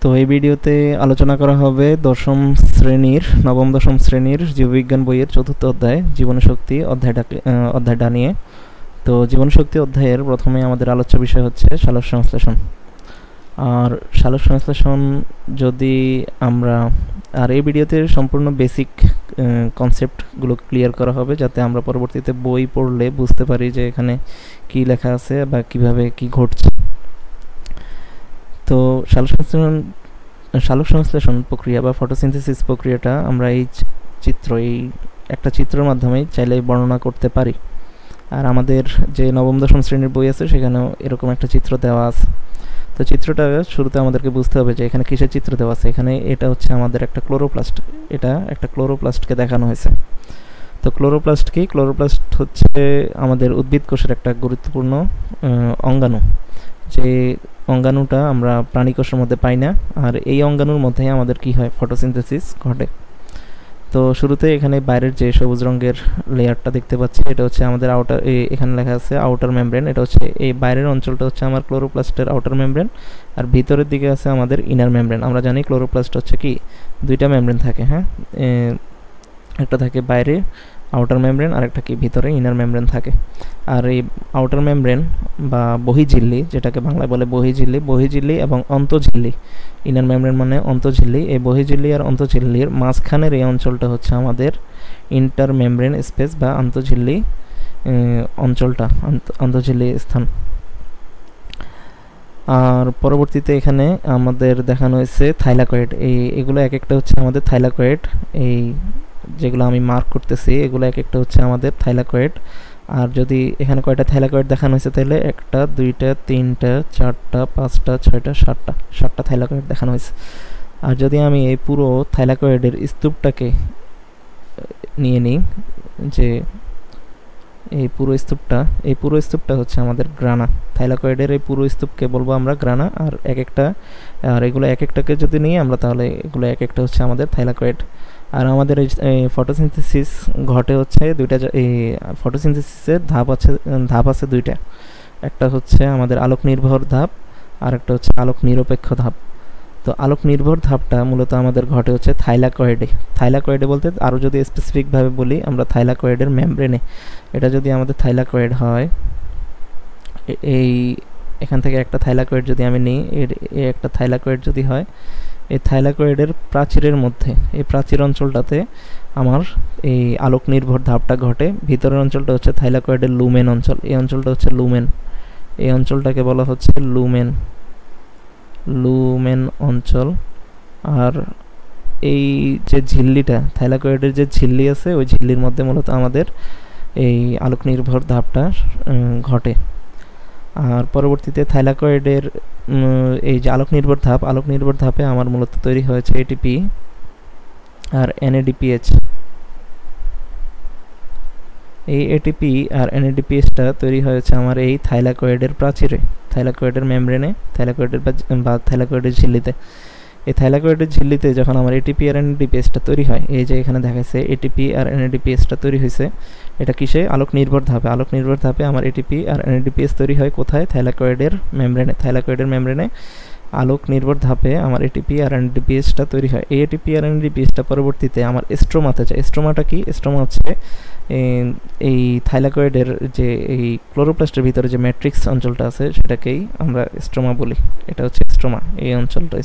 তো এই ভিডিওতে আলোচনা করা হবে নবম দশম শ্রেণীর জীববিজ্ঞান বইয়ের চতুর্থ অধ্যায় জীবনীশক্তি অধ্যায়টা নিয়ে। তো জীবনীশক্তি অধ্যায়ের প্রথমে আমাদের আলোচ্য বিষয় হচ্ছে সালোক সংশ্লেষণ। আর সালোক সংশ্লেষণ যদি আমরা এই ভিডিওতে সম্পূর্ণ বেসিক কনসেপ্টগুলো ক্লিয়ার করা হবে, যাতে আমরা পরবর্তীতে বই পড়লে বুঝতে পারি যে এখানে কি লেখা আছে বা কিভাবে কি ঘটছে। তো সালোক সংশ্লেষণ প্রক্রিয়া বা ফটোসিনথেসিস প্রক্রিয়াটা আমরা এই একটা চিত্রের মাধ্যমে চাইলে বর্ণনা করতে পারি। আর আমাদের যে নবম দশম শ্রেণীর বই আছে সেখানেও এরকম একটা চিত্র দেওয়া আছে। তো চিত্রটা শুরুতে আমাদেরকে বুঝতে হবে যে এখানে কিসের চিত্র দেওয়া আছে। এখানে এটা হচ্ছে আমাদের একটা ক্লোরোপ্লাস্ট, এটা একটা ক্লোরোপ্লাস্টকে দেখানো হয়েছে। তো ক্লোরোপ্লাস্ট কি? ক্লোরোপ্লাস্ট হচ্ছে আমাদের উদ্ভিদ কোষের একটা গুরুত্বপূর্ণ অঙ্গাণু, যে অঙ্গাণুটা আমরা প্রাণী কোষের মধ্যে পাই না। আর এই অঙ্গাণুর মধ্যেই আমাদের কি হয়, ফটোসিনথেসিস ঘটে। তো শুরুতে এখানে বাইরের যে সবুজ রঙের লেয়ারটা দেখতে পাচ্ছি, এটা হচ্ছে আমাদের এখানে লেখা আছে আউটার মেমব্রেন। এটা হচ্ছে এই বাইরের অঞ্চলটা হচ্ছে আমার ক্লোরোপ্লাস্টের আউটার মেমব্রেন, আর ভিতরের দিকে আছে আমাদের ইনার মেমব্রেন। আমরা জানি ক্লোরোপ্লাস্ট হচ্ছে কি, দুইটা মেমব্রেন থাকে, হ্যাঁ, একটা থাকে বাইরে আউটার মেমব্রেন, আর একটা কি ভিতরে ইনার মেমব্রেন থাকে। আর এই আউটার মেমব্রেন বা বহিঝিল্লি, যেটাকে বাংলায় বলে বহিঝিল্লি এবং অন্তঃঝিল্লি, ইনার মেমব্রেন মানে অন্তঃঝিল্লি, এই বহিঝিল্লি আর অন্তঃঝিল্লির মাঝখানের এই অঞ্চলটা হচ্ছে আমাদের ইন্টার মেমব্রেন স্পেস বা আন্তঃঝিল্লি অঞ্চলটা, আন্তঃঝিল্লি স্থান। আর পরবর্তীতে এখানে আমাদের দেখানো হয়েছে থাইলাকয়েড। এগুলো এক একটা হচ্ছে আমাদের থাইলাকয়েড। এই যেগুলো আমি মার্ক করতেছি এগুলো এক একটা হচ্ছে আমাদের থাইলাকয়েড। আর যদি এখানে কয়টা থাইলাকয়েড দেখানো হয়েছে, তাহলে একটা, দুইটা, তিনটা, চারটা, পাঁচটা, ছয়টা, সাতটা থাইলাকয়েড দেখানো হয়েছে। আর যদি আমি এই পুরো থাইলাকয়েডের স্তূপটাকে নিয়ে নিই, যে এই পুরো স্তূপটা হচ্ছে আমাদের গ্রানা। থাইলাকয়েডের এই পুরো স্তূপকে বলবো আমরা গ্রানা। আর এগুলো এক একটাকে যদি নিই আমরা, তাহলে এগুলো এক একটা হচ্ছে আমাদের থাইলাকয়েড। আর আমাদের এই ফটোসিনথেসিস ঘটে হচ্ছে দুইটা। এই ফটোসিনথেসিসের ধাপ আছে দুইটা, একটা হচ্ছে আমাদের আলোক নির্ভর ধাপ, আর একটা হচ্ছে আলোক নিরপেক্ষ ধাপ। তো আলোক নির্ভর ধাপটা মূলত আমাদের ঘটে হচ্ছে থাইলাকয়েডে বলতে আরও যদি স্পেসিফিকভাবে বলি আমরা থাইলাকয়েডের মেমব্রেনে। এটা যদি আমাদের থাইলাকয়েড হয়, এখান থেকে একটা থাইলাকয়েড যদি আমি নিই, একটা থাইলাকয়েড যদি হয়, এই থাইলাকয়েডের প্রাচীরের মধ্যে, এই প্রাচীর অঞ্চলটাতে আমার এই আলোক নির্ভর ধাপটা ঘটে। ভিতরের অঞ্চলটা হচ্ছে থাইলাকয়েডের লুমেন অঞ্চল, এই অঞ্চলটা হচ্ছে লুমেন, এই অঞ্চলটাকে বলা হচ্ছে লুমেন অঞ্চল। আর এই যে ঝিল্লিটা, থাইলাকয়েডের যে ঝিল্লি আছে, ওই ঝিল্লির মধ্যে মূলত আমাদের এই আলোক নির্ভর ধাপটা ঘটে। আর পরবর্তীতে থাইলাকয়েডের এই যে আলোক নির্ভর ধাপে আমার মূলত তৈরি হয়েছে এটিপি আর এনএডিপিএইচ। এই এটিপি আর এনএডিপিএইচটা তৈরি হয়েছে আমার এই থাইলাকয়েডের প্রাচীরে, থাইলাকয়েডের মেমব্রেনে, থাইলাকয়েডের ঝিল্লিতে। এই থাইলাকয়েডের ঝিল্লিতে যখন আমার এটিপি আর এনএডিপিএসটা তৈরি হয়, এই যে এখানে দেখাচ্ছে এটিপি আর এনএডিপিএসটা তৈরি হয়েছে, এটা কিসে? আলোক নির্ভর ধাপে আমার এটিপি আর এনএডিপিএস তৈরি হয় কোথায়? থাইলাকয়েডের মেমব্রেনে আলোক নির্ভর ধাপে আমার এটিপি আর এনএডিপিএসটা তৈরি হয়। এই এটিপি আর এনএডিপিএসটা পরবর্তীতে আমার স্ট্রোমাতে যায়। স্ট্রোমাটা কি? স্ট্রোমা হচ্ছে এই থাইলাকয়েডের যে এই ক্লোরোপ্লাস্টের ভিতরে যে ম্যাট্রিক্স অঞ্চলটা আছে, সেটাকেই আমরা স্ট্রোমা বলি। এটা হচ্ছে স্ট্রোমা, এই অঞ্চলটা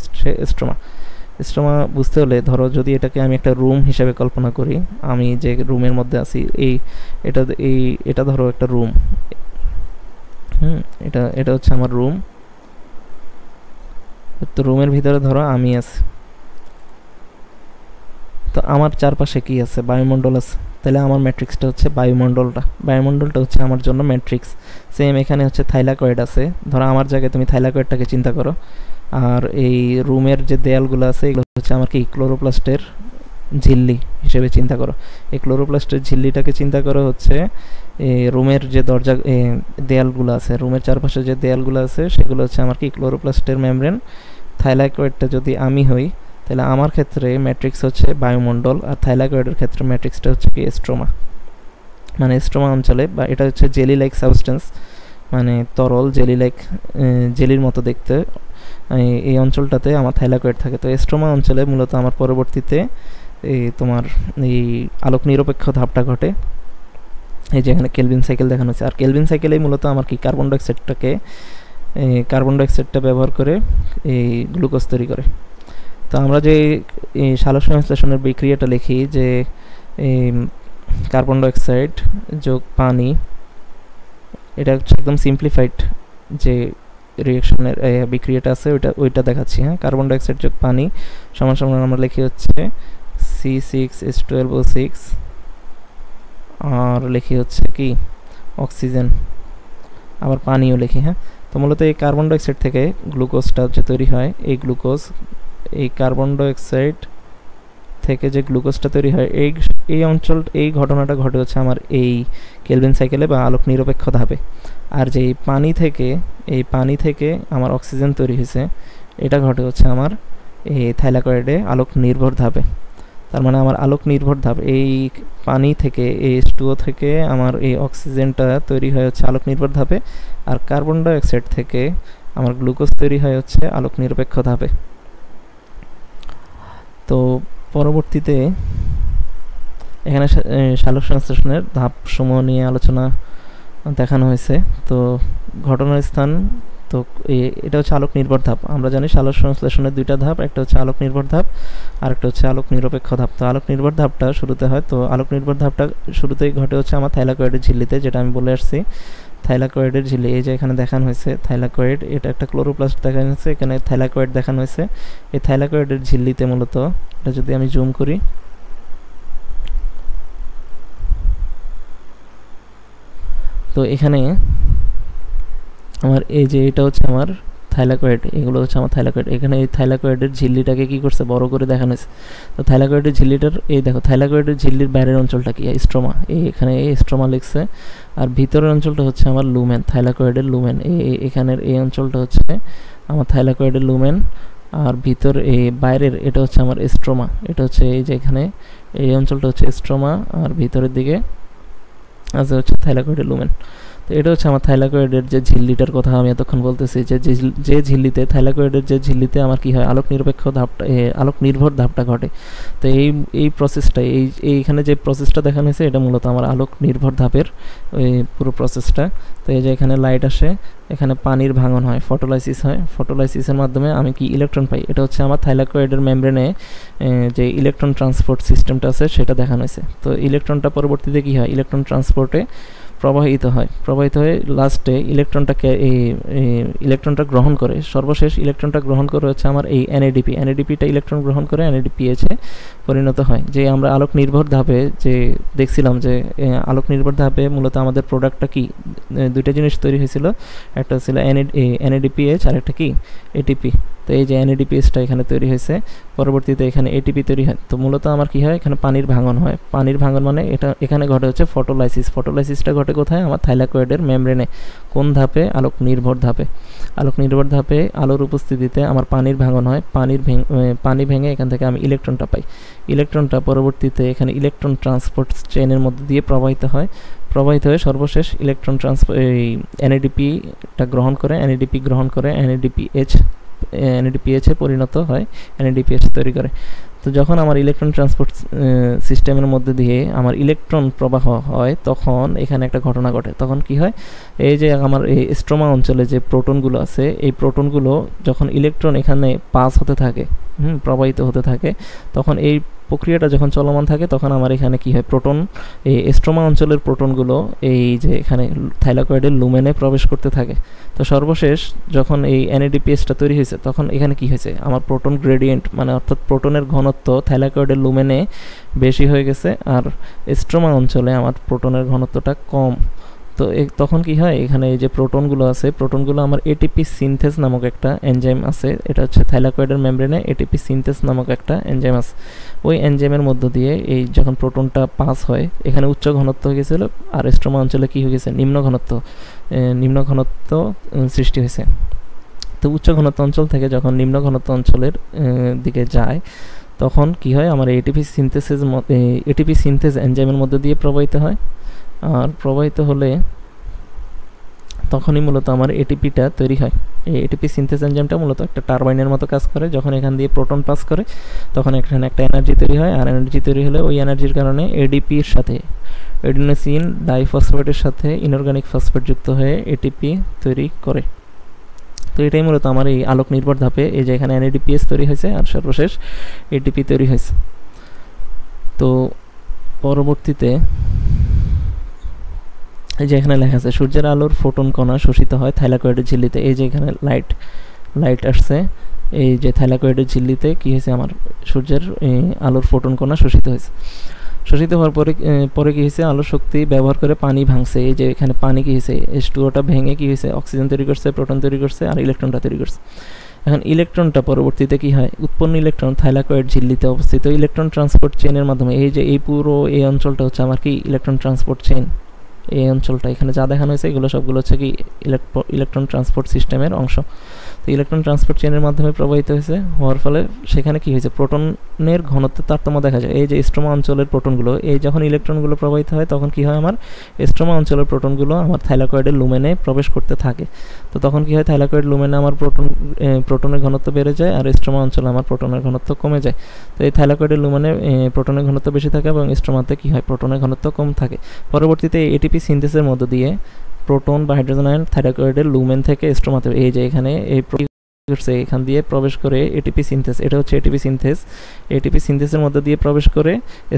স্ট্রোমা বুঝতে হলে ধরো যদি এটাকে আমি একটা রুম হিসেবে কল্পনা করি, আমি যে রুমের মধ্যে আছি, এটা ধরো একটা রুম, এটা হচ্ছে আমার রুম। তো রুমের ভিতরে ধরো আমি আছি, তো আমার চারপাশে কি আছে? বায়ুমণ্ডল আছে। তাহলে আমার ম্যাট্রিক্সটা হচ্ছে বায়ুমণ্ডলটা হচ্ছে আমার জন্য ম্যাট্রিক্স। সেম এখানে হচ্ছে থাইলাকয়েড আছে, ধরো আমার জায়গায় তুমি থাইলাকয়েডটাকে চিন্তা করো। আর এই রুমের যে দেয়ালগুলো আছে, এগুলো হচ্ছে আমার কি ক্লোরোপ্লাস্টের ঝিল্লি হিসেবে চিন্তা করো। এই ক্লোরোপ্লাস্টের ঝিল্লিটাকে চিন্তা করো হচ্ছে রুমের যে দেয়ালগুলো আছে, রুমের চারপাশে যে দেয়ালগুলো আছে, সেগুলো হচ্ছে আমার কি ক্লোরোপ্লাস্টের মেমব্রেন। থাইলাকয়েডটা যদি আমি হই, তাহলে আমার ক্ষেত্রে ম্যাট্রিক্স হচ্ছে বায়ুমণ্ডল, আর থাইলাকয়েডের ক্ষেত্রে ম্যাট্রিক্সটা হচ্ছে কি স্ট্রোমা। মানে স্ট্রোমা অঞ্চলে, বা এটা হচ্ছে জেলি লাইক সাবস্টেন্স, মানে তরল জেলির মতো দেখতে, এই অঞ্চলটাতে আমার থাইলাকয়েড থাকে। তো স্ট্রোমা অঞ্চলে মূলত আমার পরবর্তীতে এই তোমার এই আলোক নিরপেক্ষ ধাপটা ঘটে। এই যে এখানে কেলভিন সাইকেল দেখানো হচ্ছে, আর কেলভিন সাইকেলেই মূলত আমার কি কার্বন ডাইঅক্সাইডটা ব্যবহার করে এই গ্লুকোজ তৈরি করে। তো আমরা যে এই সালোক সংশ্লেষণের বিক্রিয়াটা লিখি যে কার্বন ডাইঅক্সাইড যোগ পানি, এটা হচ্ছে একদম সিম্পলিফাইড যে রিঅ্যাকশনের বিক্রিয়াটা আছে ওইটা দেখাচ্ছি। হ্যাঁ, কার্বন ডাইঅক্সাইড যোগ পানি সমান সমান আমরা লিখি হচ্ছে C6H12O6, আর লিখি হচ্ছে কি অক্সিজেন, আবার পানিও লিখি। হ্যাঁ, তো মূলত এই কার্বন ডাইঅক্সাইড থেকে গ্লুকোজটা যে তৈরি হয়, এই কার্বন ডাইঅক্সাইড থেকে যে গ্লুকোজটা তৈরি হয় এই ঘটনাটা ঘটে হচ্ছে আমার এই কেলভিন সাইকেলে বা আলোক নিরপেক্ষ ধাপে। আর যে এই পানি থেকে আমার অক্সিজেন তৈরি হয়েছে, এটা ঘটে হচ্ছে আমার এই থাইলাকয়েডে আলোক নির্ভর ধাপে। তার মানে আমার আলোক নির্ভর ধাপ, এই পানি থেকে H2O থেকে আমার এই অক্সিজেনটা তৈরি হয় হচ্ছে আলোক নির্ভর ধাপে, আর কার্বন ডাইঅক্সাইড থেকে আমার গ্লুকোজ তৈরি হয় হচ্ছে আলোক নিরপেক্ষ ধাপে। তো পরবর্তীতে এখানে সালোক সংশ্লেষণের ধাপসমূহ নিয়ে আলোচনা দেখানো হয়েছে। তো ঘটনার স্থান, তো এটা হচ্ছে আলোক নির্ভর ধাপ। আমরা জানি সালোক সংশ্লেষণের দুইটা ধাপ, একটা হচ্ছে আলোক নির্ভর ধাপ আর একটা হচ্ছে আলোক নিরপেক্ষ ধাপ। তো আলোক নির্ভর ধাপটা শুরুতে হয়, তো আলোক নির্ভর ধাপটা শুরুতেই ঘটে হচ্ছে আমার থাইলাকয়েডের ঝিল্লিতে, যেটা আমি বলে আসছি। থাইলাকয়েডের ঝিল্লি, এই যে এখানে দেখানো হয়েছে থাইলাকয়েড, এটা একটা ক্লোরোপ্লাস্ট দেখানো হয়েছে, এখানে থাইলাকয়েড দেখানো হয়েছে। এই থাইলাকয়েডের ঝিল্লিতে মূলত, এটা যদি আমি জুম করি, তো এখানে আমার এই যে এটা হচ্ছে আমার থাইলাকয়েড, এগুলো হচ্ছে আমার থাইলাকয়েড। এখানে এই থাইলাকয়েডের ঝিল্লিটাকে কি করছে, বড় করে দেখানো হয়েছে। তো থাইলাকয়েডের ঝিল্লিটার এই দেখো, থাইলাকয়েডের ঝিল্লির বাইরের অঞ্চলটা কি, স্ট্রোমা, এখানে এই স্ট্রোমা লিখছে। আর ভিতরের অঞ্চলটা হচ্ছে আমার লুমেন, থাইলাকয়েডের লুমেন। এখানের এই অঞ্চলটা হচ্ছে আমার থাইলাকয়েডের লুমেন, আর ভিতর এই বাইরের এটা হচ্ছে আমার স্ট্রোমা। এটা হচ্ছে এই যে এখানে এই অঞ্চলটা হচ্ছে স্ট্রোমা, আর ভিতরের দিকে আছে হচ্ছে থাইলাকয়েডের লুমেন। তো এটা হচ্ছে আমার থাইলাকয়েডের যে ঝিল্লিটার কথা আমি এতক্ষণ বলতেছি, যে ঝিল্লিতে থাইলাকয়েডের যে ঝিল্লিতে আমার কি হয়, আলোক নিরপেক্ষ ধাপটা, আলোক নির্ভর ধাপটা ঘটে। তো এই প্রসেসটা, এইখানে যে প্রসেসটা দেখানো হয়েছে, এটা মূলত আমার আলোক নির্ভর ধাপের পুরো প্রসেসটা। তো এই যে এখানে লাইট আসে, এখানে পানির ভাঙন হয়, ফটোলাইসিস হয়, ফটোলাইসিসের মাধ্যমে আমি কি ইলেকট্রন পাই। এটা হচ্ছে আমার থাইলাকয়েডের মেমব্রেনে যে ইলেকট্রন ট্রান্সপোর্ট সিস্টেমটা আছে সেটা দেখানো হয়েছে। তো ইলেকট্রনটা পরবর্তীতে কি হয়, ইলেকট্রন ট্রান্সপোর্টে প্রবাহিত হয়ে লাস্টে ইলেকট্রনটা গ্রহণ করে, সর্বশেষ ইলেকট্রনটা গ্রহণ করে হচ্ছে আমার এই এনএডিপিটা ইলেকট্রন গ্রহণ করে এনএডিপিএইচে পরিণত হয়। যে আমরা আলোক নির্ভর ধাপে যে দেখছিলাম, যে আলোক নির্ভর ধাপে মূলত আমাদের প্রোডাক্টটা কি, দুইটা জিনিস তৈরি হয়েছিল, একটা ছিল এনএডিপিএইচ আর একটা কি এটিপি। তো এই যে এনএডিপিএইচটা এখানে তৈরি হয়েছে, পরবর্তীতে এখানে এটিপি তৈরি হয়। তো মূলত আমার কি হয়, এখানে পানির ভাঙন হয়। পানির ভাঙন মানে এখানে ঘটে হচ্ছে ফটোলাইসিসটা ঘটে কোথায়, আমার থাইলাকয়েডের মেমব্রেনে। কোন ধাপে, আলোক নির্ভর ধাপে। আলোক নির্ভর ধাপে আলোর উপস্থিতিতে আমার পানির ভাঙন হয়, পানি ভেঙে এখান থেকে আমি ইলেকট্রনটা পাই। ইলেকট্রনটা পরবর্তীতে এখানে ইলেকট্রন ট্রান্সপোর্ট চেইনের মধ্যে দিয়ে প্রবাহিত হয়ে সর্বশেষ ইলেকট্রন এনএডিপিটা গ্রহণ করে, এনএডিপিএইচে পরিণত হয়, এনএডিপিএইচ তৈরি করে। তো যখন আমার ইলেকট্রন ট্রান্সপোর্ট সিস্টেমের মধ্যে দিয়ে আমার ইলেকট্রন প্রবাহ হয়, তখন এখানে একটা ঘটনা ঘটে। তখন কি হয়, এই যে আমার এই স্ট্রোমা অঞ্চলে যে প্রোটনগুলো আছে, এই প্রোটনগুলো যখন ইলেকট্রন এখানে পাস হতে থাকে, প্রবাহিত হতে থাকে, তখন এই প্রক্রিয়াটা যখন চলমান থাকে, তখন আমার এখানে কি হয়, এই স্ট্রোমা অঞ্চলের প্রোটনগুলো এই যে এখানে থাইলাকয়েডের লুমেনে প্রবেশ করতে থাকে। তো সর্বশেষ যখন এই এনএডিপিএসটা তৈরি হয়েছে, তখন এখানে কি হয়েছে, আমার প্রোটন গ্রেডিয়েন্ট মানে অর্থাৎ প্রোটনের ঘনত্ব থাইলাকয়েডের লুমেনে বেশি হয়ে গেছে, আর স্ট্রোমা অঞ্চলে আমার প্রোটনের ঘনত্বটা কম। তো তখন কি হয়, এখানে এই যে প্রোটনগুলো আছে, প্রোটনগুলো আমার এটিপি সিনথেস নামক একটা এনজাইম আছে, এটা হচ্ছে থাইলাকয়েডের মেমব্রেনে এটিপি সিনথেস নামক একটা এনজাইম আছে। ওই এনজাইমের মধ্য দিয়ে এই যখন প্রোটনটা পাস হয়, এখানে উচ্চ ঘনত্ব হয়ে গেছিলো, আর স্ট্রোমা অঞ্চলে কি হয়ে গেছে, নিম্ন ঘনত্ব সৃষ্টি হয়েছে। তো উচ্চ ঘনত্ব অঞ্চল থেকে যখন নিম্ন ঘনত্ব অঞ্চলের দিকে যায়, তখন কি হয়, আমার এটিপি সিনথেস এনজাইমের মধ্যে দিয়ে প্রবাহিত হয়। আর প্রবাহিত হলে তখনই মূলত আমার এটিপিটা তৈরি হয়। এই এটিপি সিনথেস এনজাইমটা মূলত একটা টারবাইনের মতো কাজ করে। যখন এখান দিয়ে প্রোটন পাস করে তখন এখানে একটা এনার্জি তৈরি হয়, আর এনার্জি তৈরি হলে ওই এনার্জির কারণে এডিপির সাথে এডিনোসিন ডাইফসফেটের সাথে ইনঅর্গানিক ফসফেট যুক্ত হয়ে এটিপি তৈরি করে। তো এটাই মূলত আমার এই আলোক নির্ভর ধাপে এই যে এখানে এনএডিপিএস তৈরি হয়েছে আর সর্বশেষ এটিপি তৈরি হয়েছে। তো পরবর্তীতে এই যে এখানে লেখা আছে সূর্যের আলোর ফোটন কণা শোষিত হয় থাইলাকয়েডের ঝিল্লিতে। এই যে এখানে লাইট আসছে, এই যে থাইলাকয়েডের ঝিল্লিতে কি হয়েছে, আমার সূর্যের আলোর ফোটন কণা শোষিত হয়েছে। শোষিত হওয়ার পরে কি হয়েছে, আলোর শক্তি ব্যবহার করে পানি ভাঙছে। এই যে এখানে পানি কি হয়েছে, H2O ভেঙে কি হয়েছে, অক্সিজেন তৈরি করছে, প্রোটন তৈরি করছে আর ইলেকট্রনটা তৈরি করছে। এখন ইলেকট্রনটা পরবর্তীতে কি হয়, উৎপন্ন ইলেকট্রন থাইলাকয়েড ঝিল্লিতে অবস্থিত ইলেকট্রন ট্রান্সপোর্ট চেইনের মাধ্যমে, এই যে এই পুরো এই অঞ্চলটা হচ্ছে আমার কি ইলেকট্রন ট্রান্সপোর্ট চেইন। এই অঞ্চলটা এখানে যা দেখানো হয়েছে এগুলো সবগুলো হচ্ছে কি ইলেকট্রন ট্রান্সপোর্ট সিস্টেমের অংশ। তো ইলেকট্রন ট্রান্সপোর্ট চেইনের মাধ্যমে প্রবাহিত হয়েছে, হওয়ার ফলে সেখানে কি হয়েছে, প্রোটনের ঘনত্বের তারতম্য দেখা যায়। এই যে স্ট্রোমা অঞ্চলের প্রোটনগুলো, এই যখন ইলেকট্রনগুলো প্রবাহিত হয় তখন কি হয়, আমার স্ট্রোমা অঞ্চলের প্রোটনগুলো আমার থাইলাকয়েডের লুমেনে প্রবেশ করতে থাকে। তো তখন কি হয়, থাইলাকয়েড লুমেনে আমার প্রোটনের ঘনত্ব বেড়ে যায় আর স্ট্রোমা অঞ্চলে আমার প্রোটনের ঘনত্ব কমে যায়। তো এই থাইলাকয়েডের লুমেনে প্রোটনের ঘনত্ব বেশি থাকে এবং স্ট্রোমাতে কি হয়, প্রোটনের ঘনত্ব কম থাকে। পরবর্তীতে এটিপি সিনথেসের মধ্য দিয়ে প্রোটন বা হাইড্রোজেন আয়ন থাইলাকয়েডের লুমেন থেকে স্ট্রোমাতে, এই যে এখানে এই এখান দিয়ে প্রবেশ করে এটিপি সিনথেস, এটা হচ্ছে এটিপি সিনথেস। এটিপি সিনথেসের মধ্যে দিয়ে প্রবেশ করে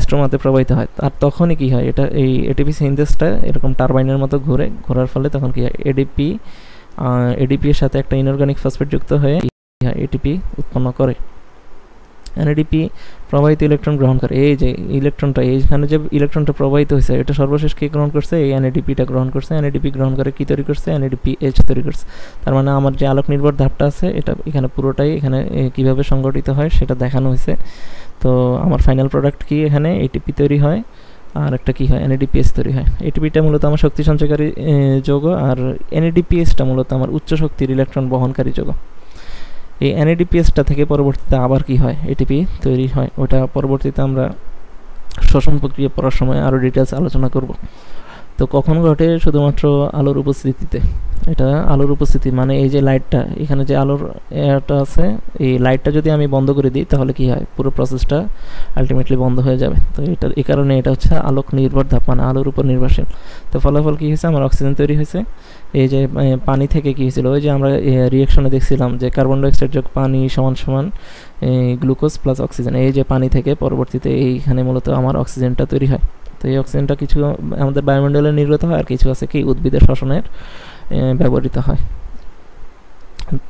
স্ট্রোমাতে প্রবাহিত হয়। আর তখনই কি হয়, এটা এই এটিপি সিনথেসটা এরকম টারবাইনের মতো ঘোরার ফলে তখন কি হয়, এডিপি এর সাথে একটা ইনঅর্গানিক ফসফেট যুক্ত হয়ে এটিপি উৎপন্ন করে। এনএডিপি প্রবাহিত ইলেকট্রন গ্রহণ করে। এই যে ইলেকট্রনটা, এইখানে যে ইলেকট্রনটা প্রবাহিত হয়েছে এটা সর্বশেষ কি গ্রহণ করছে, এই এনএডিপিটা গ্রহণ করছে। এনএডিপি গ্রহণ করে কি তৈরি করছে, এনএডিপিএইচ তৈরি করছে। তার মানে আমার যে আলোক নির্ভর ধাপটা আছে এটা এখানে পুরোটাই এখানে কিভাবে সংগঠিত হয় সেটা দেখানো হয়েছে। তো আমার ফাইনাল প্রোডাক্ট কি, এখানে এটিপি তৈরি হয় আর একটা কি হয়, এনএডিপিএস তৈরি হয়। এটিপিটা মূলত আমার শক্তি সঞ্চয়কারী যৌগ আর এনএডিপিএসটা মূলত আমার উচ্চ শক্তির ইলেকট্রন বহনকারী যৌগ। এই এনএডিপিএসটা থেকে পরবর্তীতে আবার কি হয়, এটিপি তৈরি হয়। ওটা পরবর্তীতে আমরা শ্বসন প্রক্রিয়া পড়ার সময় আরও ডিটেলস আলোচনা করব। তো কখন ঘটে, শুধুমাত্র আলোর উপস্থিতিতে। এটা আলোর উপস্থিতি মানে এই যে লাইটটা, এখানে যে আলোর এটা আছে, এই লাইটটা যদি আমি বন্ধ করে দিই তাহলে কি হয়, পুরো প্রসেসটা আলটিমেটলি বন্ধ হয়ে যাবে। তো এই কারণে এটা হচ্ছে আলোক নির্ভর ধাপ, মানে আলোর উপর নির্ভরশীল। তো ফলাফল কী হয়েছে, আমার অক্সিজেন তৈরি হয়েছে। এই যে পানি থেকে কী হয়েছিল, ওই যে আমরা রিয়াকশনে দেখছিলাম যে কার্বন ডাইঅক্সাইড যোগ পানি সমান সমান গ্লুকোজ প্লাস অক্সিজেন। এই যে পানি থেকে পরবর্তীতে এইখানে মূলত আমার অক্সিজেনটা তৈরি হয়। তো এই অক্সিজেনটা কিছু আমাদের বায়ুমণ্ডলে নির্গত হয় আর কিছু আছে কি উদ্ভিদের শ্বসনের ব্যবহৃত হয়।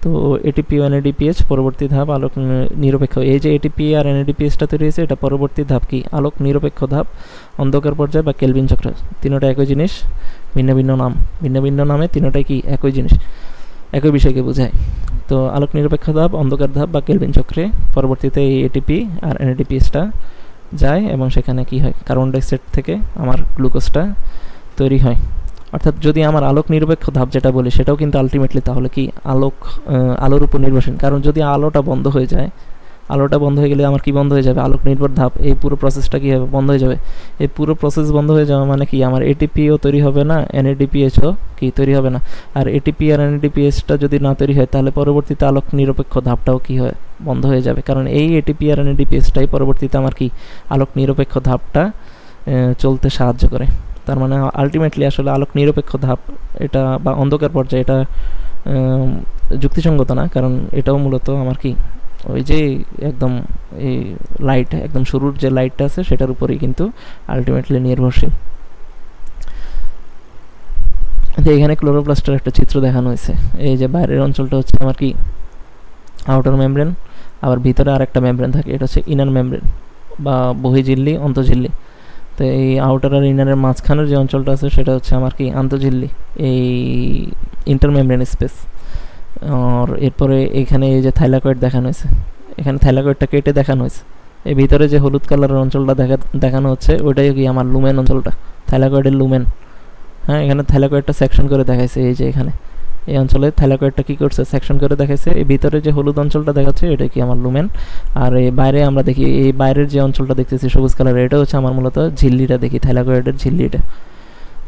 তো এটিপি ও এনএডিপিএইচ পরবর্তী ধাপ আলোক নিরপেক্ষ। এই যে এটিপি আর এনএডিপিএইচটা তৈরি হয়েছে এটা পরবর্তী ধাপ কি, আলোক নিরপেক্ষ ধাপ, অন্ধকার পর্যায় বা কেলভিন চক্র। তিনোটা একই জিনিস, ভিন্ন ভিন্ন নামে তিনোটাই কি একই জিনিস, একই বিষয়কে বোঝায়। তো আলোক নিরপেক্ষ ধাপ, অন্ধকার ধাপ বা কেলভিন চক্রে পরবর্তীতে এই এটিপি আর এনএডিপিএইচটা যায় এবং সেখানে কি হয়, কার্বন ডাইঅক্সাইড থেকে আমার গ্লুকোজটা তৈরি হয়। অর্থাৎ যদি আমার আলোক নিরপেক্ষ ধাপ যেটা বলি সেটাও কিন্তু আলটিমেটলি তাহলে কি আলোর উপর নির্ভরশীল। কারণ যদি আলোটা বন্ধ হয়ে যায়, আলোটা বন্ধ হয়ে গেলে আমার কি বন্ধ হয়ে যাবে, আলোক নির্ভর ধাপ, এই পুরো প্রসেসটা কী হবে, বন্ধ হয়ে যাবে। এই পুরো প্রসেস বন্ধ হয়ে যাওয়া মানে কি, আমার এটিপিও তৈরি হবে না, এনএডিপিএইচও কি তৈরি হবে না। আর এটিপি আর এনএডিপিএইচটা যদি না তৈরি হয় তাহলে পরবর্তীতে আলোক নিরপেক্ষ ধাপটাও কি হয়, বন্ধ হয়ে যাবে। কারণ এই এটিপি আর এনএডিপিএইচটাই পরবর্তীতে আমার কি আলোক নিরপেক্ষ ধাপটা চলতে সাহায্য করে। তার মানে আলটিমেটলি আসলে আলোক নিরপেক্ষ ধাপ এটা বা অন্ধকার পর্যায়ে এটা যুক্তিসঙ্গত না, কারণ এটাও মূলত আমার কি ওই যে একদম এই লাইট, একদম শুরুর যে লাইটটা আছে সেটার উপরেই কিন্তু আলটিমেটলি নির্ভরশীল। এখানে ক্লোরোপ্লাস্টের একটা চিত্র দেখানো হয়েছে। এই যে বাইরের অঞ্চলটা হচ্ছে আমার কি আউটার মেমব্রেন, আবার ভিতরে আর একটা মেমব্রেন থাকে, এটা হচ্ছে ইনার মেমব্রেন বা বহিঝিল্লি অন্তঃঝিল্লি। তো এই আউটার আর ইনারের মাঝখানের যে অঞ্চলটা আছে সেটা হচ্ছে আমার কি আন্তঃঝিল্লি, এই ইন্টারমেমব্রেন স্পেস। আর এরপরে এখানে এই যে থাইলাকয়েড দেখানো হয়েছে, এখানে থাইলাকয়েডটা কেটে দেখানো হয়েছে। এই ভিতরে যে হলুদ কালারের অঞ্চলটা দেখানো হচ্ছে ওইটাই কি আমার লুমেন অঞ্চলটা, থাইলাকয়েডের লুমেন। হ্যাঁ, এখানে থাইলাকয়েডটা সেকশন করে দেখাইছে। এই যে এখানে এই অঞ্চলে থাইলাকয়েডটা কী করছে, সেকশন করে দেখাইছে। এই ভিতরে যে হলুদ অঞ্চলটা দেখাচ্ছে এটা কি আমার লুমেন। আর এই বাইরে আমরা দেখি, এই বাইরের যে অঞ্চলটা দেখতেছি সবুজ কালারের, এটা হচ্ছে আমার মূলত ঝিল্লিটা দেখি, থাইলাকয়েডের ঝিল্লিটা।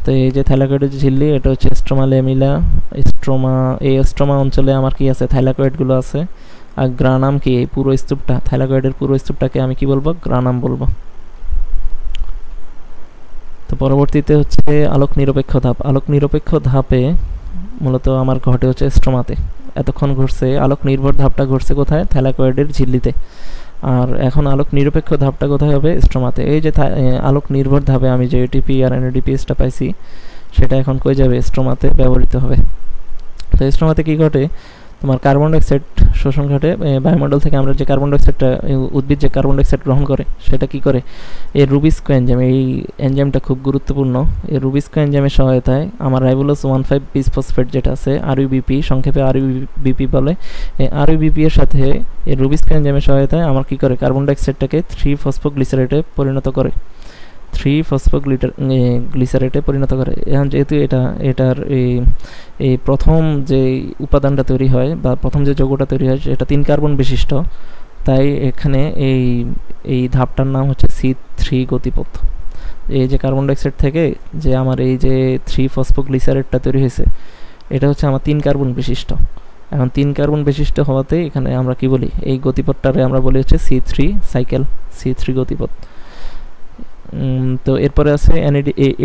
তো এই যে থাইলাকয়েডের যে ঝিল্লি, এটা হচ্ছে স্ট্রোমা ল্যামিলা। স্ট্রোমা, এই স্ট্রোমা অঞ্চলে আমার কি আছে, থাইলাকয়েডগুলো আছে। আর গ্রানাম কি, এই পুরো স্তূপটা, থাইলাকয়েডের পুরো স্তূপটাকে আমি কি বলবো, গ্রানাম বলবো। তো পরবর্তীতে হচ্ছে আলোক নিরপেক্ষ ধাপ। আলোক নিরপেক্ষ ধাপে মূলত আমার ঘটে হচ্ছে স্ট্রোমাতে। এতক্ষণ ঘটছে আলোক নির্ভর ধাপটা ঘটছে কোথায়, থাইলাকয়েডের ঝিল্লিতে। আর এখন আলোক নিরপেক্ষ ধাপটা কোথায় হবে, স্ট্রোমাতে। এই যে আলোক নির্ভর ধাপে আমি যে এটিপি আর এনএডিপিএসটা পাইছি, সেটা এখন কই যাবে, স্ট্রোমাতে ব্যবহৃত হবে। তো স্ট্রোমাতে কী ঘটে, তোমার কার্বন ডাইঅক্সাইড শোষণ ঘটে। বায়ুমণ্ডল থেকে আমরা যে কার্বন ডাইঅক্সাইডটা, উদ্ভিদ যে কার্বন ডাইঅক্সাইড গ্রহণ করে, সেটা কি করে, এই রুবিস্কো এনজাইম, এই এনজাইমটা খুব গুরুত্বপূর্ণ। এই রুবিস্কো এনজাইমের সহায়তায় আমার রাইবোলোজ 1,5 বিসফসফেট যেটা আছে, আরইউবিপি, সংক্ষেপে আরইউবিপি বলে, এই আরইউবিপি এর সাথে এই রুবিস্কো এনজাইমের সহায়তায় আমার কি করে, কার্বন ডাইঅক্সাইডটাকে 3-ফসফোগ্লিসারেটে পরিণত করে, 3-ফসফোগ্লিসারেটে পরিণত করে। এখন যেহেতু এটার এই প্রথম যে উপাদানটা তৈরি হয় বা প্রথম যে যৌগটা তৈরি হয় সেটা 3 কার্বন বিশিষ্ট, তাই এখানে এই ধাপটার নাম হচ্ছে C3 গতিপথ। এই যে কার্বন ডাইঅক্সাইড থেকে যে আমার এই যে 3-ফসফোগ্লিসারেটটা তৈরি হয়েছে, এটা হচ্ছে আমার 3 কার্বন বিশিষ্ট। এখন 3 কার্বন বিশিষ্ট হওয়াতে এখানে আমরা কি বলি, এই গতিপথটারে আমরা বলি হচ্ছে C3 সাইকেল, C3 গতিপথ। তো এরপরে আছে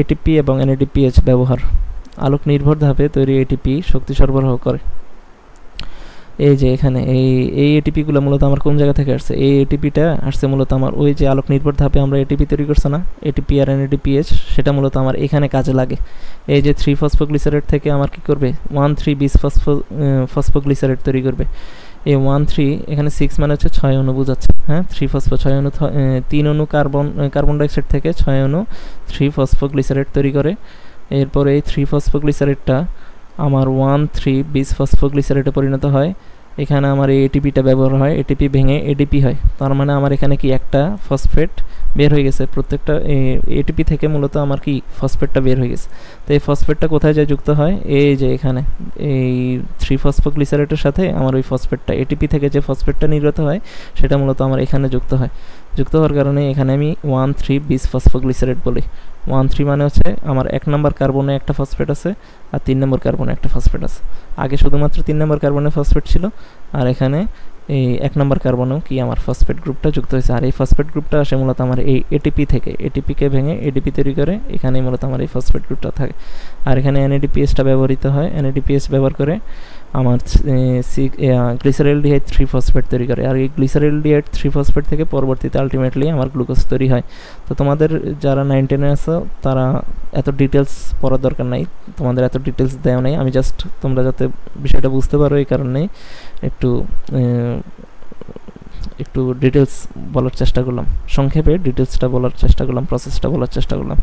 এটিপি এবং এনএডিপিএইচ ব্যবহার। আলোক নির্ভর ধাপে তৈরি এটিপি শক্তি সরবরাহ করে। এই যে এখানে এই এটিপিগুলো মূলত আমার কোন জায়গা থেকে আসছে, এই এটিপিটা আসছে মূলত আমার ওই যে আলোক নির্ভর ধাপে আমরা এটিপি তৈরি করছে না, এটিপি আর এনএডিপিএইচ, সেটা মূলত আমার এখানে কাজে লাগে। এই যে 3-ফসফোগ্লিসারেট থেকে আমার কি করবে, 1,3 বিস-ফসফোগ্লিসারেট তৈরি করবে। এই 1,3 এখানে 6 মানে হচ্ছে 6 অণু বোঝাচ্ছে, হ্যাঁ, 3-ফসফো 6 অণু, 3 অণু কার্বন ডাইঅক্সাইড থেকে 6 অণু 3-ফসফোগ্লিসারেট তৈরি করে। এরপরে এই 3-ফসফোগ্লিসারেটটা আমার 1,3 বিস-ফসফোগ্লিসারেটে পরিণত হয়। এখানে আমার এই এটিপিটা ব্যবহার হয়, এটিপি ভেঙে এডিপি হয়। তার মানে আমার এখানে কি একটা ফসফেট বের হয়ে গেছে, প্রত্যেকটা এটিপি থেকে মূলত আমার কি ফসফেটটা বের হয়ে গেছে। তো এই ফসফেটটা কোথায় যায় যুক্ত হয়, এই যে এখানে এই 3-ফসফোগ্লিসারেটের সাথে আমার ওই ফসফেটটা, এটিপি থেকে যে ফসফেটটা নির্গত হয় সেটা মূলত আমার এখানে যুক্ত হয়। যুক্ত হওয়ার কারণে এখানে আমি 1,3 বিস-ফসফোগ্লিসারেট বলি। 1,3 মানে হচ্ছে আমার 1 নম্বর কার্বনে একটা ফসফেট আছে আর 3 নম্বর কার্বনে একটা ফসফেট আছে। আগে শুধুমাত্র 3 নম্বর কার্বনে ফসফেট ছিল, আর এখানে এই 1 নম্বর কার্বনেও কি আমার ফসফেট গ্রুপটা যুক্ত হয়েছে। আর এই ফসফেট গ্রুপটা আসে মূলত আমার এই এটিপি থেকে, এটিপিকে ভেঙে এডিপি তৈরি করে, এখানেই মূলত আমার এই ফসফেট গ্রুপটা থাকে। আর এখানে এনএডিপিএসটা ব্যবহৃত হয়, এনএডিপিএস ব্যবহার করে আমার গ্লিসারেলডিহাইড 3-ফসফেট তৈরি করে। আর এই গ্লিসারেলডিহাইড 3-ফসফেট থেকে পরবর্তীতে আলটিমেটলি আমার গ্লুকোজ তৈরি হয়। তো তোমাদের যারা 9-10-এ আছো তারা এত ডিটেলস পড়ার দরকার নাই, তোমাদের এত ডিটেলস দেওয়া নেই, আমি জাস্ট তোমরা যাতে বিষয়টা বুঝতে পারো এই কারণেই একটু ডিটেলস বলার চেষ্টা করলাম, সংক্ষেপে ডিটেলসটা বলার চেষ্টা করলাম, প্রসেসটা বলার চেষ্টা করলাম।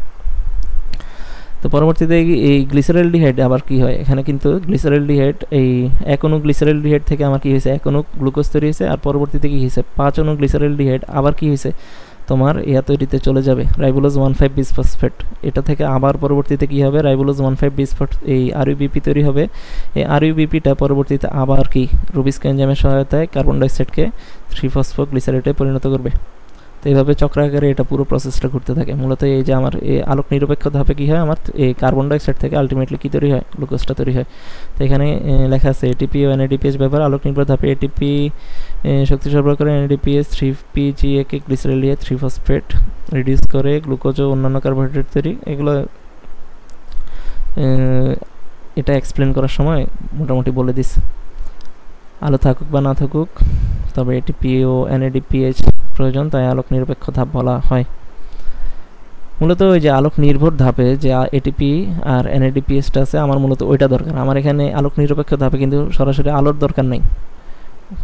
তো পরবর্তীতে এই গ্লিসারেলডিহাইড আবার কি হয়, এখানে কিন্তু গ্লিসারেলডিহাইড এই 1 অণু গ্লিসারেলডিহাইড থেকে আমার কি হয়েছে, 1 অণু গ্লুকোজ তৈরি হয়েছে। আর পরবর্তীতে কি হয়েছে, 5 অণু গ্লিসারেলডিহাইড আবার কি হয়েছে, তোমার তৈরিতে চলে যাবে, রাইবোলোজ 1,5 বিসফসফেট। এটা থেকে আবার পরবর্তীতে কি হবে, রাইবোলোজ 1,5 বিসফসফেট, এই আরইউবিপি তৈরি হবে। এই আরইউবিপিটা পরবর্তীতে আবার কি রুবিস্কো এনজাইমের সহায়তায় কার্বন ডাইঅক্সাইডকে 3-ফসফোগ্লিসারেটে পরিণত করবে। তো এইভাবে চক্রাকারে এটা পুরো প্রসেসটা ঘুরতে থাকে। মূলত এই যে আমার এই আলোক নিরপেক্ষ ধাপে কী হয়, আমার এই কার্বন ডাইঅক্সাইড থেকে আলটিমেটলি কী তৈরি হয়, গ্লুকোজটা তৈরি হয়। তো এখানে লেখা আছে এটিপি ও এনএডিপিএস ব্যবহার। আলোক নির্ভর ধাপে এটিপি শক্তি সরবরাহ করে, এনএডিপিএস 3-PGA-কে গ্লিসারেলডিহাইড 3-ফসফেট রিডিউস করে গ্লুকোজ ও অন্যান্য কার্বোহাইড্রেট তৈরি। এগুলো এটা এক্সপ্লেন করার সময় মোটামুটি বলে দিচ্ছে। আলো থাকুক বা না থাকুক, তবে এটিপি ও এনএডিপিএইচ প্রয়োজন, তাই আলোক নিরপেক্ষ ধাপ বলা হয়। মূলত ওই যে আলোক নির্ভর ধাপে যে এটিপি আর এনএডিপিএসটা আছে, আমার মূলত ওইটা দরকার। আমার এখানে আলোক নিরপেক্ষ ধাপে কিন্তু সরাসরি আলোর দরকার নেই,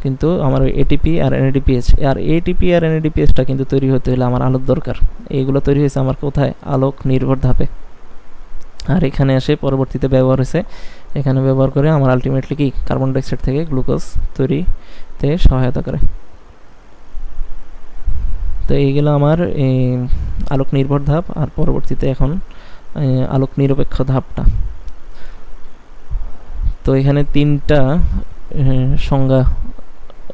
কিন্তু আমার ওই এটিপি আর এনএডিপিএস, আর এটিপি আর এনএডিপিএসটা কিন্তু তৈরি হতে হলে আমার আলোর দরকার। এইগুলো তৈরি হয়েছে আমার কোথায়, আলোক নির্ভর ধাপে। আর এখানে এসে পরবর্তীতে ব্যবহার হয়েছে, এখানে ব্যবহার করে আমার আলটিমেটলি কি কার্বন ডাইঅক্সাইড থেকে গ্লুকোজ তৈরিতে সহায়তা করে। তো এইগুলো আমার আলোক নির্ভর ধাপ। আর পরবর্তীতে এখন আলোক নিরপেক্ষ ধাপটা। তো এখানে 3টা সংজ্ঞা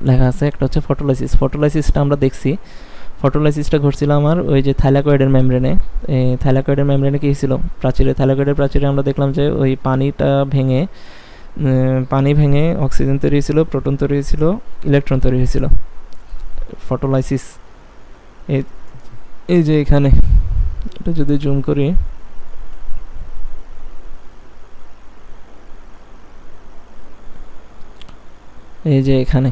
লেখা আছে। একটা হচ্ছে ফটোলাইসিস। ফটোলাইসিসটা আমরা দেখছি, ফটোলাইসিসটা ঘটছিল আমার ওই যে থাইলাকয়েডের মেমব্রেনে। থাইলাকয়েডের মেমব্রেনে কী ছিল, প্রাচীরে, থাইলাকয়েডের প্রাচীরে আমরা দেখলাম যে ওই পানি ভেঙে অক্সিজেন তৈরি হয়েছিল, প্রোটন তৈরি হয়েছিল, ইলেকট্রন তৈরি হয়েছিল। ফটোলাইসিস এই যে এখানে, এটা যদি জুম করি, এই যে এখানে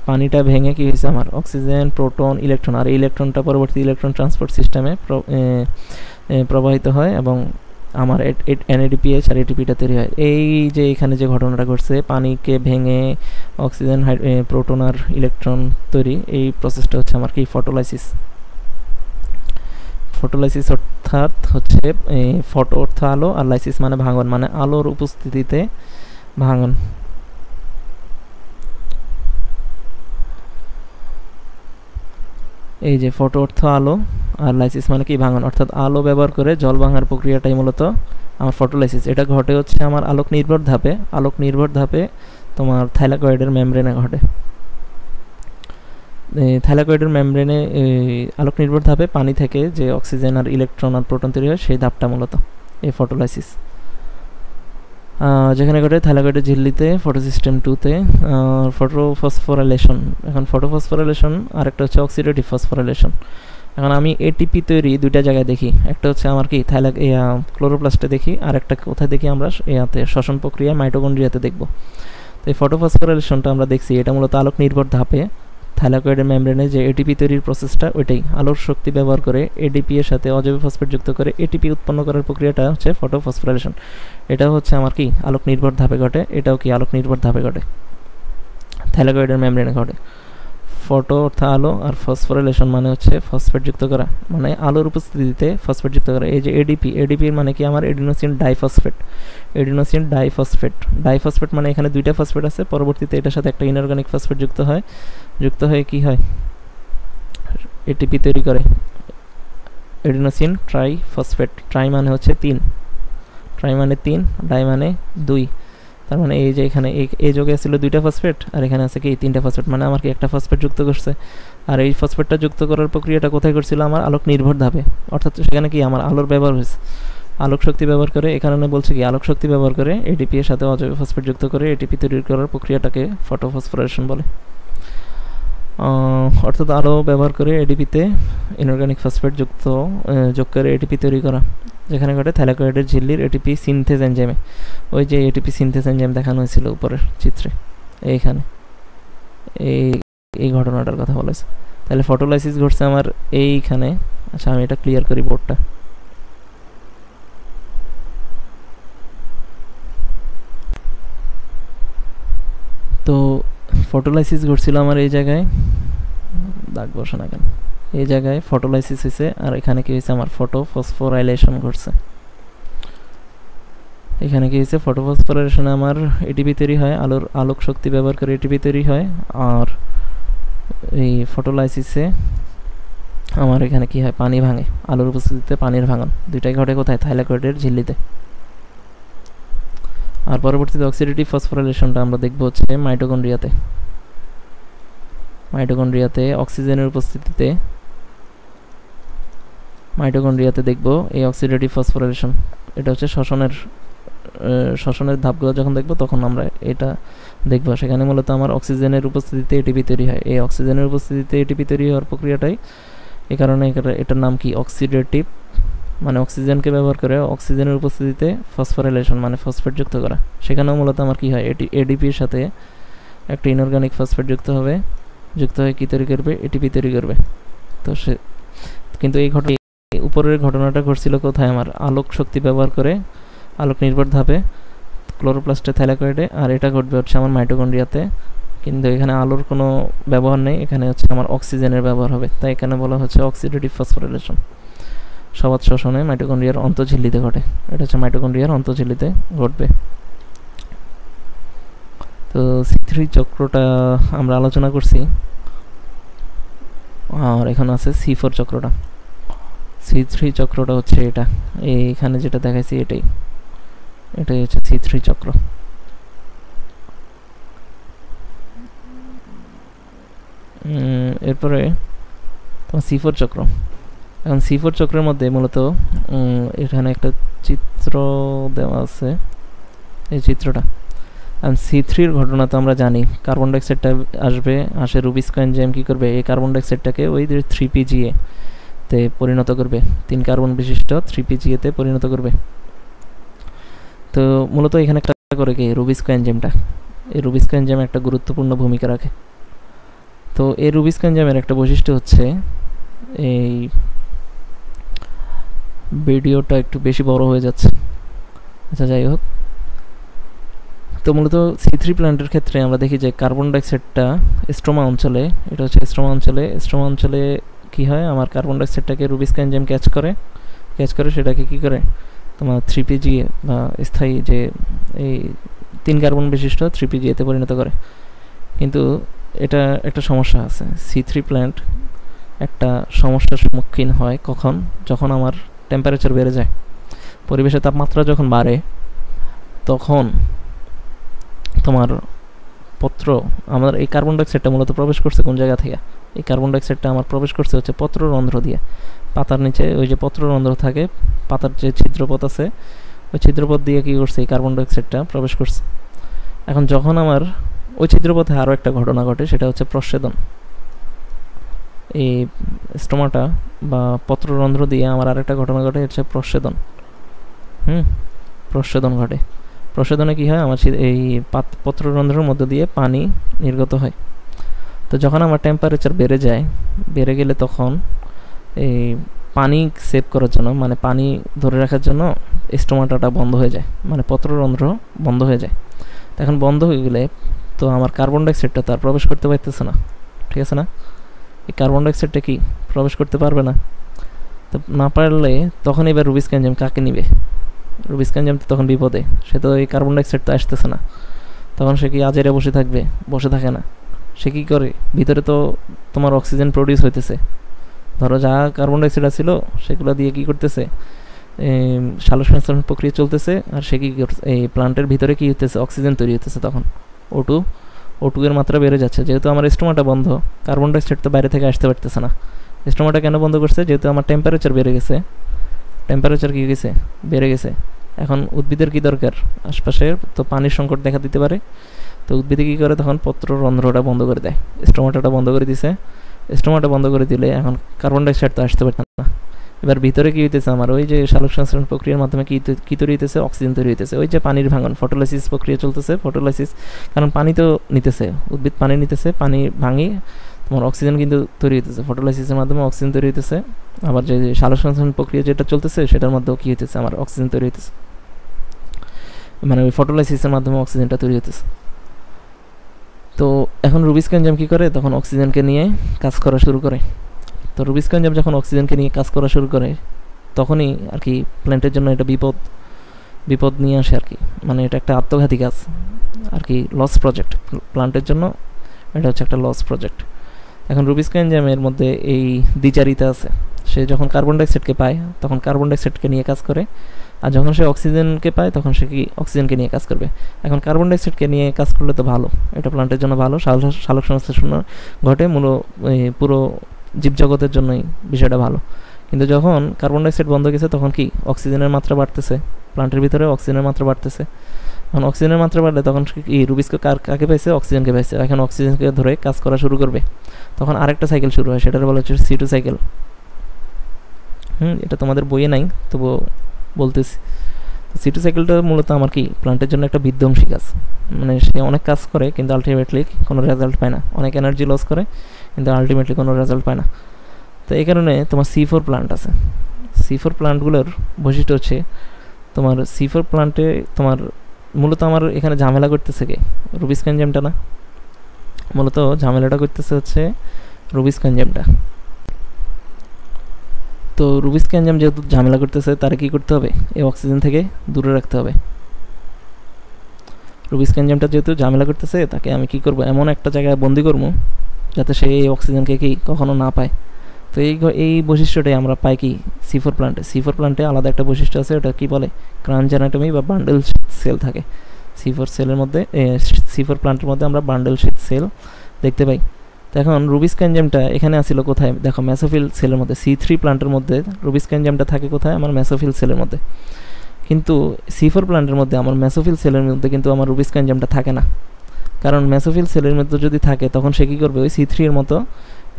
পানিটা ভেঙে কি হয়েছে আমার অক্সিজেন, প্রোটন, ইলেকট্রন, আর এই ইলেকট্রনটা পরবর্তী ইলেকট্রন ট্রান্সপোর্ট সিস্টেমে প্রবাহিত হয় এবং আমার NADPH আর ATPটা তৈরি হয়। এই যে এখানে যে ঘটনাটা ঘটছে, পানিকে ভেঙে অক্সিজেন, প্রোটন আর ইলেকট্রন তৈরি, এই প্রসেসটা হচ্ছে আমার কি ফটোলাইসিস। ফটোলাইসিস অর্থাৎ হচ্ছে ফটো অর্থ আলো, আর লাইসিস মানে ভাঙন, মানে আলোর উপস্থিতিতে ভাঙন। এই যে ফটো অর্থ আলো আর লাইসিস মানে কি ভাঙন, অর্থাৎ আলো ব্যবহার করে জল ভাঙার প্রক্রিয়াটাই মূলত আমার ফটোলাইসিস। এটা ঘটে হচ্ছে আমার আলোক নির্ভর ধাপে তোমার থাইলাকয়েডের মেমব্রেনে ঘটে। থাইলাকয়েডের মেমব্রেনে আলোক নির্ভর ধাপে পানি থেকে যে অক্সিজেন আর ইলেকট্রন আর প্রোটন তৈরি হয়, সেই ধাপটা মূলত এই ফটোলাইসিস, যেখানে ঘটে থাইলাকয়েডের ঝিল্লিতে, ফটোসিস্টেম 2-তে ফটোফসফোরাইলেশন। এখন ফটোফসফোরাইলেশন আর একটা হচ্ছে অক্সিডেটিভ ফসফোরাইলেশন। এখন আমি ATP তৈরি দুইটা জায়গায় দেখি, একটা হচ্ছে আমার কি ক্লোরোপ্লাস্টে দেখি, আর একটা কোথায় দেখি আমরা শ্বসন প্রক্রিয়া মাইটোকন্ড্রিয়াতে দেখব। তো এই ফটোফসফোরাইলেশনটা আমরা দেখছি, এটা মূলত আলোক নির্ভর ধাপে থাইলাকয়েডের মেমব্রেনে যে ATP তৈরির প্রসেসটা, ওইটাই আলোর শক্তি ব্যবহার করে ADP এর সাথে অজৈব ফসফেট যুক্ত করে ATP উৎপন্ন করার প্রক্রিয়াটা হচ্ছে ফটোফসফোরাইলেশন। এটা হচ্ছে আমার কি আলোক নির্ভর ধাপে ঘটে, এটাও কি আলোক নির্ভর ধাপে ঘটে, থাইলাকয়েডের মেমব্রেনে ঘটে। ফটো অর্থাৎ আলো, আর ফসফোরাইলেশন মানে হচ্ছে ফসফেট যুক্ত করা, মানে আলোর উপস্থিতিতে ফসফেট যুক্ত করা। এই যে ADP মানে কি আমার এডিনোসিন ডাইফসফেট মানে এখানে দুইটা ফসফেট আছে, পরবর্তীতে এটার সাথে একটা ইনঅর্গানিক ফসফেট যুক্ত হয়ে কি হয়, ATP তৈরি করে, এডিনোসিন ট্রাইফসফেট। ট্রাই মানে হচ্ছে 3, ডাই মানে 2, তার মানে এই যে এখানে এই যোগে ছিল দুইটা ফসফেট, আর এখানে আছে কি 3টা ফসফেট, মানে আমার কি একটা ফসফেট যুক্ত করছে। আর এই ফসফেটটা যুক্ত করার প্রক্রিয়াটা কোথায় করছিল, আমার আলোক নির্ভর ধাপে, অর্থাৎ সেখানে কি আমার আলোর ব্যবহার হয়েছে, আলোক শক্তি ব্যবহার করে। এই কারণে বলছে কি আলোক শক্তি ব্যবহার করে ADP এর সাথে অজৈব ফসফেট যুক্ত করে ATP তৈরি করার প্রক্রিয়াটাকে ফটোফসফোরাইলেশন বলে। অর্থাৎ আলো ব্যবহার করে ADP-তে ইনঅর্গানিক ফসফেট যোগ করে ATP তৈরি করা, যেখানে ঘটে থাইলাকয়েডের ঝিল্লির ATP সিনথেজ এনজাইমে। ওই যে ATP সিনথেজ এনজাইম দেখানো হয়েছিল উপরের চিত্রে, এইখানে এই ঘটনাটার কথা বলেছে। তাহলে ফটোলাইসিস ঘটছে আমার এইখানে। আচ্ছা, আমি এটা ক্লিয়ার করি বোর্ডটা। তো ফটোলাইসিস ঘটছিল আমার এই জায়গায়, দাগ বসে না কেন, এই জায়গায় ফটোলাইসিস হয়েছে, আর এখানে কি হয়েছে আমার ফটোফসফোরাইলেশন ঘটছে। এখানে কি হয়েছে, ফটোফসফোরাইলেশনে আমার ATP তৈরি হয়, আলোক শক্তি ব্যবহার করে ATP তৈরি হয়, আর এই ফটোলাইসিসে আমার এখানে কি হয়, পানি ভাঙে, আলোর উপস্থিতিতে পানির ভাঙন, দুইটাই ঘটে কোথায়, থাইলাকয়েডের ঝিল্লিতে। আর পরবর্তীতে অক্সিডেটিভ ফসফোরাইলেশনটা আমরা দেখব হচ্ছে মাইটোকন্ড্রিয়াতে অক্সিজেনের উপস্থিতিতে, মাইটোকন্ড্রিয়াতে দেখব এই অক্সিডেটিভ ফসফোরাইলেশন। এটা হচ্ছে শ্বসনের ধাপগুলো যখন দেখব তখন আমরা এটা দেখব। সেখানে মূলত আমার অক্সিজেনের উপস্থিতিতে ATP তৈরি হয়। এই অক্সিজেনের উপস্থিতিতে ATP তৈরি হওয়ার প্রক্রিয়াটাই, এই কারণে এটার নাম কি অক্সিডেটিভ, মানে অক্সিজেনকে ব্যবহার করে অক্সিজেনের উপস্থিতিতে ফসফোরাইলেশন মানে ফসফেট যুক্ত করা। সেখানেও মূলত আমার কি হয়, ADP এর সাথে একটা ইনঅর্গানিক ফসফেট যুক্ত হয়ে কি তৈরি করবে, ATP তৈরি করবে। তো কিন্তু এই উপরের ঘটনাটা ঘটছিল কোথায়, আমার আলোক শক্তি ব্যবহার করে আলোক নির্ভর ধাপে ক্লোরোপ্লাস্টে, থাইলাকয়েডে, আর এটা ঘটবে হচ্ছে আমার মাইটোকন্ড্রিয়াতে। কিন্তু এখানে আলোর কোনো ব্যবহার নেই, এখানে হচ্ছে আমার অক্সিজেনের ব্যবহার হবে, তাই এখানে বলা হচ্ছে অক্সিডেটিভ ফসফোরাইলেশন। সবাত শ্বসনে মাইটোকন্ড্রিয়ার অন্তঃঝিল্লিতে ঘটে, এটা হচ্ছে মাইটোকন্ড্রিয়ার অন্তঃঝিল্লিতে ঘটবে। তো C3 চক্রটা আমরা আলোচনা করছি, আর এখানে আছে C4 চক্রটা। C3 চক্রটা হচ্ছে এটা, এইখানে যেটা দেখাইছি এটাই হচ্ছে C3 চক্র। এরপরে তোমার C4 চক্র। এখন C4 চক্রের মধ্যে মূলত এখানে একটা চিত্র দেওয়া আছে, এই চিত্রটা। এখন C3-র ঘটনা তো আমরা জানি, কার্বন ডাইঅক্সাইডটা আসে রুবিস্কো এনজাইম কী করবে, এই কার্বন ডাইঅক্সাইডটাকে ওই 3PGA তে পরিণত করবে, 3 কার্বন বিশিষ্ট 3PGA তে পরিণত করবে। তো মূলত এখানে একটা করে কি রুবিস্কো এনজাইমটা, এই রুবিস্কো এনজাইম একটা গুরুত্বপূর্ণ ভূমিকা রাখে। তো এই রুবিস্কো এনজাইমের একটা বৈশিষ্ট্য হচ্ছে, এই ভিডিওটা একটু বেশি বড় হয়ে যাচ্ছে, আচ্ছা যাই হোক। তো মূলত C3 প্ল্যান্টের ক্ষেত্রে আমরা দেখি যে কার্বন ডাইঅক্সাইডটা স্ট্রোমা অঞ্চলে, এটা হচ্ছে স্ট্রোমা অঞ্চলে কি হয়, আমার কার্বন ডাইঅক্সাইডটাকে রুবিস্কো এনজাইম ক্যাচ করে সেটাকে কি করে তোমার 3PGA বা স্থায়ী যে এই 3 কার্বন বিশিষ্ট 3PGA তে পরিণত করে। কিন্তু এটা একটা সমস্যা আছে, C3 প্ল্যান্ট একটা সমস্যার সম্মুখীন হয় কখন, যখন আমার টেম্পারেচার বেড়ে যায়, পরিবেশের তাপমাত্রা যখন বাড়ে, তখন তোমার আমার এই কার্বন ডাইঅক্সাইডটা মূলত প্রবেশ করছে কোন জায়গা থেকে, এই কার্বন ডাইঅক্সাইডটা আমার প্রবেশ করছে হচ্ছে পত্ররন্ধ্র দিয়ে। পাতার নিচে ওই যে পত্ররন্ধ্র থাকে, পাতার যে ছিদ্রপথ আছে, ওই ছিদ্রপথ দিয়ে কী করছে, এই কার্বন ডাইঅক্সাইডটা প্রবেশ করছে। এখন যখন আমার ওই ছিদ্রপথে আরও একটা ঘটনা ঘটে, সেটা হচ্ছে প্রস্বেদন। এই স্টোমাটা বা পত্ররন্ধ্র দিয়ে আমার আরেকটা ঘটনা ঘটে, হচ্ছে প্রস্বেদন। প্রস্বেদন ঘটে। প্রস্বেদনে কী হয়, আমার এই পত্ররন্ধ্রের মধ্য দিয়ে পানি নির্গত হয়। তো যখন আমার টেম্পারেচার বেড়ে গেলে তখন এই পানি সেভ করার জন্য, মানে পানি ধরে রাখার জন্য স্টোমাটাটা বন্ধ হয়ে যায়, মানে পত্ররন্ধ্র বন্ধ হয়ে যায়। তো এখন বন্ধ হয়ে গেলে তো আমার কার্বন ডাইঅক্সাইডটা তার প্রবেশ করতে পারতেছে না, ঠিক আছে না? এই কার্বন ডাইঅক্সাইডটা কি প্রবেশ করতে পারবে না। তো না পারলে তখন এবার রুবিস্কো এনজাইম কাকে নিবে, রুবিস্কো এনজাইম তো তখন বিপদে, সে তো এই কার্বন ডাইঅক্সাইড তো আসতেছে না, তখন সে কি আজেরে বসে থাকে না। সে কী করে, ভিতরে তো তোমার অক্সিজেন প্রডিউস হইতেছে, ধরো যা কার্বন ডাইঅক্সাইড ছিল সেগুলো দিয়ে কী করতেছে, সালোকসংশ্লেষণ প্রক্রিয়া চলতেছে, আর সে কী এই প্লান্টের ভিতরে কী হইতেছে, অক্সিজেন তৈরি হইতেছে। তখন O2 এর মাত্রা বেড়ে যাচ্ছে, যেহেতু আমার স্টোমাটা বন্ধ, কার্বন ডাইঅক্সাইড তো বাইরে থেকে আসতে পারতেছে না। স্টোমাটা কেন বন্ধ করছে, যেহেতু আমার টেম্পারেচার বেড়ে গেছে। এখন উদ্ভিদের কি দরকার, আশপাশে তো পানির সংকট দেখা দিতে পারে, তো উদ্ভিদে কী করে, তখন পত্ররন্ধ্রটা বন্ধ করে দেয়, স্টোমাটাটা বন্ধ করে দিছে। স্টোমাটা বন্ধ করে দিলে এখন কার্বন ডাইঅক্সাইড তো আসতে পারছে না। এবার ভিতরে কী হইতেছে, আমার ওই যে সালোকসংশ্লেষণ প্রক্রিয়ার মাধ্যমে কী তৈরি হইতেছে, অক্সিজেন তৈরি হইতেছে। ওই যে পানির ভাঙন, ফটোলাইসিস প্রক্রিয়া চলতেছে, কারণ পানি তো নিতেছে, উদ্ভিদ পানি নিতেছে, পানি ভাঙি তোমার অক্সিজেন কিন্তু তৈরি হইতেছে, ফটোলাইসিসের মাধ্যমে অক্সিজেন তৈরি হইতেছে। আবার যে সালোকসংশ্লেষণ প্রক্রিয়া যেটা চলতেছে সেটার মধ্যেও কী হইতেছে, আমার অক্সিজেন তৈরি হইতেছে, মানে ওই ফটোলাইসিসের মাধ্যমে অক্সিজেনটা তৈরি হইতেছে। তো এখন রুবিস্কো এনজাইম কী করে, তখন অক্সিজেনকে নিয়ে কাজ করা শুরু করে। তো রুবিস্কো এনজাইম যখন অক্সিজেনকে নিয়ে কাজ করা শুরু করে, তখনই আর কি প্ল্যান্টের জন্য এটা বিপদ নিয়ে আসে আর কি, মানে এটা একটা আত্মঘাতী কাজ আর কি, লস প্রজেক্ট প্ল্যান্টের জন্য, এটা হচ্ছে একটা লস প্রজেক্ট। এখন রুবিস্কো এনজাইমের মধ্যে এই দ্বিচারিতা আছে, সে যখন কার্বন ডাইঅক্সাইডকে পায় তখন কার্বন ডাইঅক্সাইডকে নিয়ে কাজ করে, আর যখন সে অক্সিজেনকে পায় তখন সে কি অক্সিজেনকে নিয়ে কাজ করবে। এখন কার্বন ডাইঅক্সাইডকে নিয়ে কাজ করলে তো ভালো, এটা প্ল্যান্টের জন্য ভালো, সালোকসংশ্লেষণ ঘটে, পুরো জীবজগতের জন্যই বিষয়টা ভালো। কিন্তু যখন কার্বন ডাইঅক্সাইড বন্ধ গেছে, তখন কি অক্সিজেনের মাত্রা বাড়তেছে, প্ল্যান্টের ভিতরে অক্সিজেনের মাত্রা বাড়তেছে। এখন অক্সিজেনের মাত্রা বাড়লে তখন কি রুবিস্কো কাকে পাইছে, অক্সিজেনকে পাইছে। এখন অক্সিজেনকে ধরে কাজ করা শুরু করবে, তখন আরেকটা সাইকেল শুরু হয়, সেটার বলা হচ্ছে C2 সাইকেল। এটা তোমাদের বইয়ে নাই, তবুও বলতেছি। C2 সাইকেলটা মূলত আমার কি প্ল্যান্টের জন্য একটা বিধ্বংসী কাজ, মানে সে অনেক কাজ করে কিন্তু আলটিমেটলি কোনো রেজাল্ট পায় না, অনেক এনার্জি লস করে কিন্তু আলটিমেটলি কোনো রেজাল্ট পায় না। তো এই কারণে তোমার C4 প্ল্যান্ট আছে, C4 প্ল্যান্টগুলোর বৈশিষ্ট্য হচ্ছে, তোমার C4 প্ল্যান্টে তোমার মূলত আমার এখানে ঝামেলা করতেছে কে, রুবিস্কো এনজাইমটা না, মূলত ঝামেলাটা করতেছে হচ্ছে রুবিস্কো এনজাইমটা। তো রুবিস্কো এনজাইম যেহেতু ঝামেলা করতেছে, তারা কী করতে হবে, এই অক্সিজেন থেকে দূরে রাখতে হবে। রুবিস্কো এনজাইমটা যেহেতু ঝামেলা করতেছে, তাকে আমি কি করব, এমন একটা জায়গায় বন্দি করবো যাতে সে এই অক্সিজেনকে কি কখনো না পায়। তো এই বৈশিষ্ট্যটাই আমরা পাই কি C4 প্ল্যান্টে আলাদা একটা বৈশিষ্ট্য আছে, ওটা কি বলে, ক্রাঞ্চ অ্যানাটমি বা বান্ডেল সেল থাকে। C4 প্ল্যান্টের মধ্যে আমরা বান্ডেল সেল দেখতে পাই। এখন রুবিস্ক এনজাইমটা এখানে আসিল কোথায় দেখো, মেসোফিল সেলের মধ্যে, C3 প্লান্টের মধ্যে রুবিস্ক এনজাইমটা থাকে কোথায়, আমার মেসোফিল সেলের মধ্যে। কিন্তু C4 প্লান্টের মধ্যে আমার মেসোফিল সেলের মধ্যে কিন্তু আমার রুবিস্ক এনজাইমটা থাকে না। কারণ মেসোফিল সেলের মধ্যে যদি থাকে তখন সে কী করবে, ওই C3 এর মতো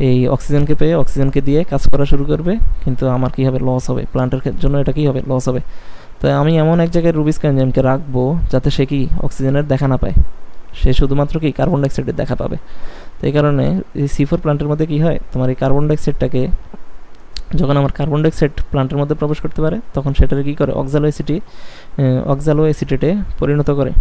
এই অক্সিজেনকে পেয়ে অক্সিজেনকে দিয়ে কাজ করা শুরু করবে, কিন্তু আমার কী হবে, লস হবে, প্লান্টের জন্য এটা কী হবে, লস হবে। তো আমি এমন এক জায়গায় রুবিস্ক এনজাইমকে রাখবো যাতে সে কি অক্সিজেনের দেখা না পায়, সে শুধুমাত্র কি কার্বন ডাইঅক্সাইডের দেখা পাবে। তো এই কারণে এই C4 প্লান্টের মধ্যে কী হয়, তোমার এই কার্বন ডাইঅক্সাইডটাকে যখন আমার কার্বন ডাইঅক্সাইড প্লান্টের মধ্যে প্রবেশ করতে পারে তখন সেটাকে কী করে, অক্সালো অ্যাসিটেটে পরিণত করে।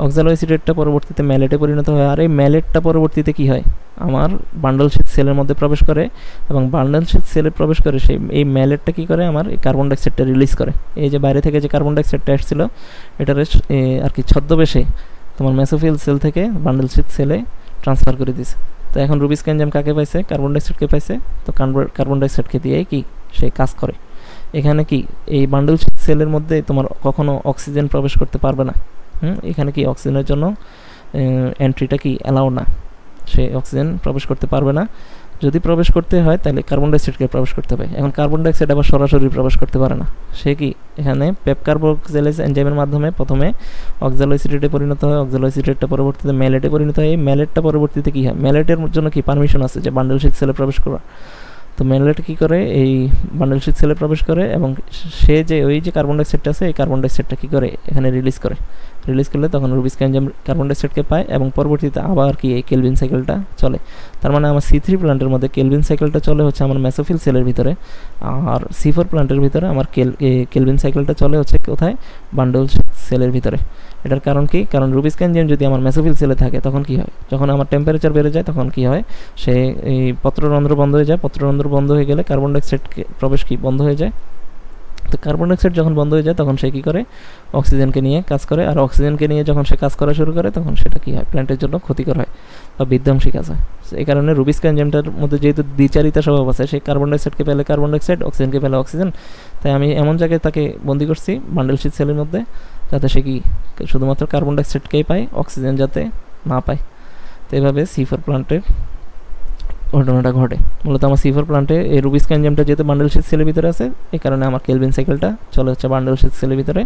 অক্সালো অ্যাসিটেটটা পরবর্তীতে ম্যালেটে পরিণত হয়, আর এই ম্যালেটটা পরবর্তীতে কী হয়, আমার বান্ডল শীট সেলের মধ্যে প্রবেশ করে, এবং বান্ডল শীট সেলে প্রবেশ করে সেই এই ম্যালেটটা কী করে, আমার এই কার্বন ডাইঅক্সাইডটা রিলিজ করে। এই যে বাইরে থেকে যে কার্বন ডাইঅক্সাইডটা আসছিল এটার আর কি ছদ্মবেশে তোমার মেসোফিল সেল থেকে বান্ডল শীট সেলে ট্রান্সফার করে দিছে। তো এখন রুবিস্ক এনজাইম কাকে পাইছে, কার্বন ডাইঅক্সাইডকে পাইছে। তো কার্বন ডাইঅক্সাইডকে দিয়েই কি সে কাজ করে। এখানে কি এই বান্ডল শীট সেলের মধ্যে তোমার কখনো অক্সিজেন প্রবেশ করতে পারবে না। এখানে কি অক্সিজেনের জন্য এন্ট্রিটা কি অ্যালাউ না, সে অক্সিজেন প্রবেশ করতে পারবে না। যদি প্রবেশ করতে হয় তাহলে কার্বন ডাইঅক্সাইডকে প্রবেশ করতে হবে। এখন কার্বন ডাইঅক্সাইড আবার সরাসরি প্রবেশ করতে পারে না, সে কি এখানে পেপকার্বক্সিলেজ এনজাইমের মাধ্যমে প্রথমে অক্সালো অ্যাসিটেটে পরিণত হয়, অক্সালো অ্যাসিটেটটা পরবর্তীতে ম্যালেটে পরিণত হয়। এই ম্যালেটটা পরবর্তীতে কী হয়, ম্যালেটের জন্য কি পারমিশন আছে যে বান্ডল শীট সেলে প্রবেশ করা। তো ম্যালেট কী করে, এই বান্ডল শীট সেলে প্রবেশ করে এবং সে যে ওই যে কার্বন ডাইঅক্সাইডটা আছে এই কার্বন ডাইঅক্সাইডটা কী করে এখানে রিলিজ করলে তখন রুবিস্ক এনজাইম কার্বন ডাইঅক্সাইডকে পায় এবং পরবর্তীতে আবার কি এই কেলভিন সাইকেলটা চলে। তার মানে আমার C3 প্লান্টের মধ্যে কেলভিন সাইকেলটা চলে হচ্ছে আমার মেসোফিল সেলের ভিতরে, আর C4 প্লান্টের ভিতরে আমার কেলভিন সাইকেলটা চলে হচ্ছে কোথায়, বান্ডল সেলের ভিতরে। এটার কারণ কি, কারণ রুবিস্ক এনজাইম যদি আমার মেসোফিল সেলে থাকে তখন কি হয়, যখন আমার টেম্পারেচার বেড়ে যায় তখন কি হয়, সে এই পত্ররন্ধ্র বন্ধ হয়ে যায়। পত্ররন্ধ্র বন্ধ হয়ে গেলে কার্বন ডাইঅক্সাইড প্রবেশ কি বন্ধ হয়ে যায়। তো কার্বন ডাইঅক্সাইড যখন বন্ধ হয়ে যায় তখন সে কী করে, অক্সিজেনকে নিয়ে কাজ করে, আর অক্সিজেনকে নিয়ে যখন সে কাজ করা শুরু করে তখন সেটা কী হয়, প্ল্যান্টের জন্য ক্ষতিকর হয় বা বিধ্বংসী কাজ হয়। এই কারণে রুবিস্ক এনজাইমটার মধ্যে যেহেতু দ্বিচারিতা স্বভাব আছে, সেই কার্বন ডাইঅক্সাইডকে পেলে কার্বন ডাইঅক্সাইড, অক্সিজেনকে পেলে অক্সিজেন, তাই আমি এমন জায়গায় তাকে বন্দি করছি বান্ডল শীট সেলের মধ্যে যাতে সে কি শুধুমাত্র কার্বন ডাইঅক্সাইডকেই পায়, অক্সিজেন যাতে না পায়। তো এইভাবে C4 প্লান্টের ঘটনাটা ঘটে। মূলত আমার C4 প্লান্টে এই রুবিস্ক এনজাইমটা যেহেতু বান্ডল শীট সেলের ভিতরে আছে, এই কারণে আমার কেলভিন সাইকেলটা চলে হচ্ছে বান্ডল শীট সেলের ভিতরে,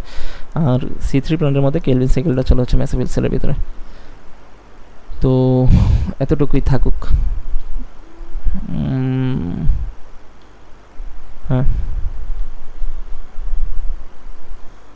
আর C3 প্লান্টের মধ্যে কেলভিন সাইকেলটা চলে হচ্ছে মেসোফিল সেলের ভিতরে। তো এতটুকুই থাকুক।